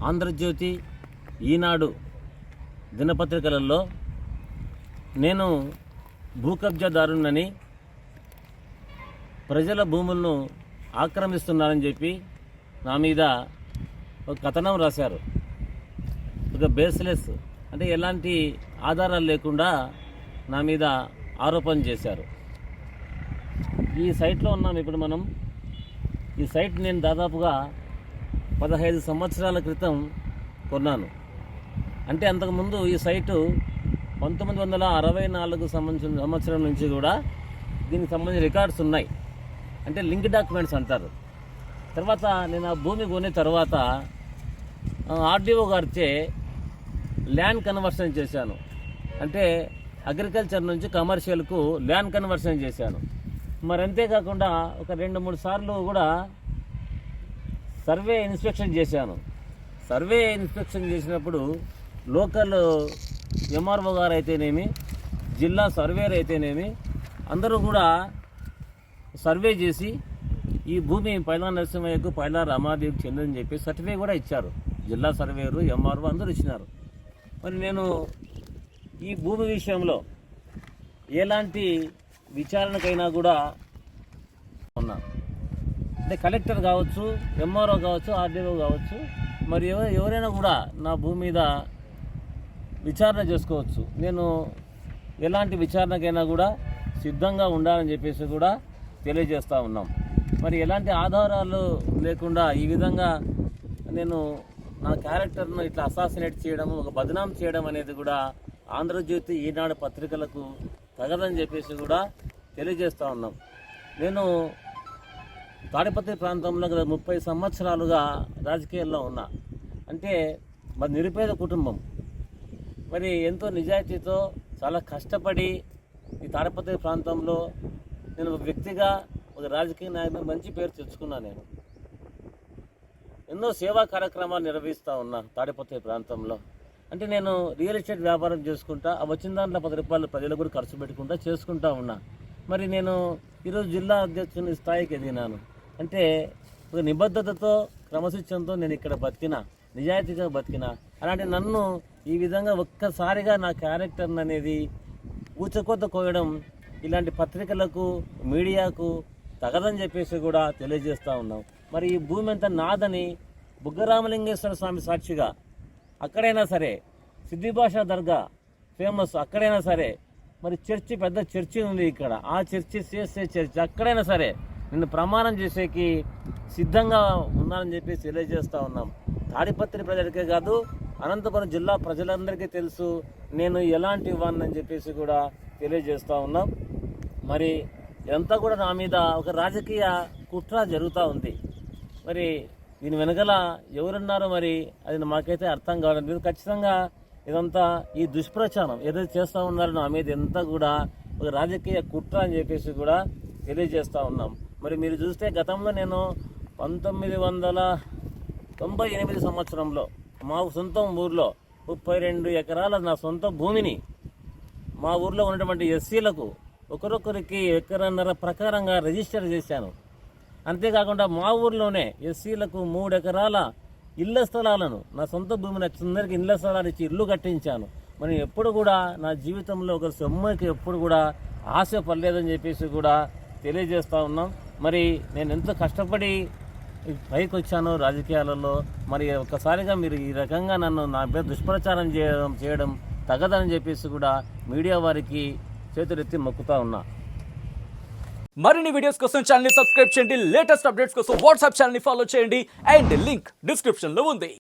ఆంధ్రజ్యోతి, ఈనాడు దినపత్రికలలో నేను భూ కబ్జాదారునని, ప్రజల భూములను ఆక్రమిస్తున్నానని చెప్పి నా మీద ఒక కథనం రాశారు. ఒక బేస్లెస్ అంటే ఎలాంటి ఆధారాలు లేకుండా నా మీద ఆరోపణ చేశారు. ఈ సైట్లో ఉన్నాం ఇప్పుడు మనం. ఈ సైట్ నేను దాదాపుగా 15 సంవత్సరాల క్రితం కొన్నాను. అంటే అంతకుముందు ఈ సైటు 1964 సంవత్సరం నుంచి కూడా దీనికి సంబంధించిన రికార్డ్స్ ఉన్నాయి. అంటే లింక్ డాక్యుమెంట్స్ అంటారు. తర్వాత నేను ఆ భూమి కొనే తర్వాత ఆర్డీఓ గారిచే ల్యాండ్ కన్వర్షన్ చేశాను. అంటే అగ్రికల్చర్ నుంచి కమర్షియల్కు ల్యాండ్ కన్వర్షన్ చేశాను. మరి అంతేకాకుండా ఒక 2-3 సార్లు కూడా సర్వే ఇన్స్పెక్షన్ చేశాను. సర్వే ఇన్స్పెక్షన్ చేసినప్పుడు లోకల్ ఎంఆర్ఓ గారు అయితేనేమి, జిల్లా సర్వేర్ అయితేనేమి అందరూ కూడా సర్వే చేసి ఈ భూమి పైలా నరసింహయ్యకు, పైలా రమాదేవికి చెందని చెప్పి సర్టిఫికేట్ కూడా ఇచ్చారు. జిల్లా సర్వేరు, ఎంఆర్ఓ అందరూ ఇచ్చినారు. మరి నేను ఈ భూమి విషయంలో ఎలాంటి విచారణకైనా కూడా ఉన్నా. అంటే కలెక్టర్ కావచ్చు, ఎంఆర్ఓ కావచ్చు, ఆర్డీఓ కావచ్చు, మరి ఎవరైనా కూడా నా భూమి మీద విచారణ చేసుకోవచ్చు. నేను ఎలాంటి విచారణకైనా కూడా సిద్ధంగా ఉండాలని చెప్పేసి కూడా తెలియజేస్తూ ఉన్నాం. మరి ఎలాంటి ఆధారాలు లేకుండా ఈ విధంగా నేను నా క్యారెక్టర్ను ఇట్లా అసాసినేట్ చేయడం, ఒక బదనాం చేయడం అనేది కూడా ఆంధ్రజ్యోతి, ఈనాడు పత్రికలకు తగదని చెప్పేసి కూడా తెలియజేస్తూ ఉన్నాం. నేను తాడిపత్రి ప్రాంతంలో 30 సంవత్సరాలుగా రాజకీయాల్లో ఉన్నా. అంటే మరి నిరుపేద కుటుంబం, మరి ఎంతో నిజాయితీతో చాలా కష్టపడి ఈ తాడిపత్రి ప్రాంతంలో నేను ఒక వ్యక్తిగా, ఒక రాజకీయ నాయకుడు మంచి పేరు తెచ్చుకున్నాను. నేను ఎన్నో సేవా కార్యక్రమాలు నిర్వహిస్తూ ఉన్నా తాడిపత్రి ప్రాంతంలో. అంటే నేను రియల్ ఎస్టేట్ వ్యాపారం చేసుకుంటా, వచ్చిన దాంట్లో 10 రూపాయలు ప్రజలు కూడా ఖర్చు పెట్టుకుంటా చేసుకుంటా ఉన్నా. మరి నేను ఈరోజు జిల్లా అధ్యక్షుని స్థాయికి ఎదిగినాను. అంటే ఒక నిబద్ధతతో, క్రమశిక్షణతో నేను ఇక్కడ బతికినా, నిజాయితీగా బతికినా. అలాంటి నన్ను ఈ విధంగా ఒక్కసారిగా నా క్యారెక్టర్ అనేది ఊచకోత కోయడం ఇలాంటి పత్రికలకు, మీడియాకు తగదని చెప్పేసి కూడా తెలియజేస్తూ ఉన్నాం. మరి ఈ భూమి అంతా నాదని బుగ్గరామలింగేశ్వర స్వామి సాక్షిగా అక్కడైనా సరే, సిద్ధిభాషా దర్గా ఫేమస్ అక్కడైనా సరే, మరి చర్చి, పెద్ద చర్చి ఉంది ఇక్కడ, ఆ చర్చి చేసే చర్చి అక్కడైనా సరే నిన్ను ప్రమాణం చేసేకి సిద్ధంగా ఉన్నానని చెప్పేసి తెలియజేస్తూ ఉన్నాం. తాడిపత్రి ప్రజలకే కాదు, అనంతపురం జిల్లా ప్రజలందరికీ తెలుసు నేను ఎలాంటి ఇవ్వనని చెప్పేసి కూడా తెలియజేస్తూ ఉన్నాం. మరి ఇదంతా కూడా నా మీద ఒక రాజకీయ కుట్ర జరుగుతూ ఉంది. మరి దీని వెనకాల ఎవరున్నారో మరి అది మాకైతే అర్థం కావడం. ఖచ్చితంగా ఇదంతా ఈ దుష్ప్రచారం ఏదైతే చేస్తూ ఉన్నారో నా మీద ఎంత కూడా ఒక రాజకీయ కుట్ర అని చెప్పేసి కూడా తెలియజేస్తూ ఉన్నాం. మరి మీరు చూస్తే గతంలో నేను 1998 సంవత్సరంలో మా సొంత ఊర్లో 32 ఎకరాల నా సొంత భూమిని మా ఊర్లో ఉన్నటువంటి ఎస్సీలకు ఒకరొకరికి ఎకరన్నర ప్రకారంగా రిజిస్టర్ చేశాను. అంతేకాకుండా మా ఊర్లోనే ఎస్సీలకు 3 ఎకరాల ఇళ్ల స్థలాలను, నా సొంత భూమిని అందరికీ ఇళ్ల స్థలాలు ఇచ్చి ఇల్లు కట్టించాను. మరి ఎప్పుడు కూడా నా జీవితంలో ఒక సొమ్ముకి ఎప్పుడు కూడా ఆశ పడలేదని చెప్పేసి కూడా తెలియజేస్తూ ఉన్నాం. మరి నేను ఎంతో కష్టపడి పైకి వచ్చాను రాజకీయాలలో. మరి ఒక్కసారిగా మీరు ఈ రకంగా నన్ను నా మీద దుష్ప్రచారం చేయడం తగదని చెప్పేసి కూడా మీడియా వారికి చేతులెత్తి మొక్కుతా ఉన్నా. మరిన్ని వీడియోస్ కోసం ఛానల్ ని సబ్స్క్రైబ్ చేయండి. లేటెస్ట్ అప్డేట్స్ కోసం వాట్సాప్ ఛానల్ ని ఫాలో చేయండి. అండ్ లింక్ డిస్క్రిప్షన్ లో ఉంది.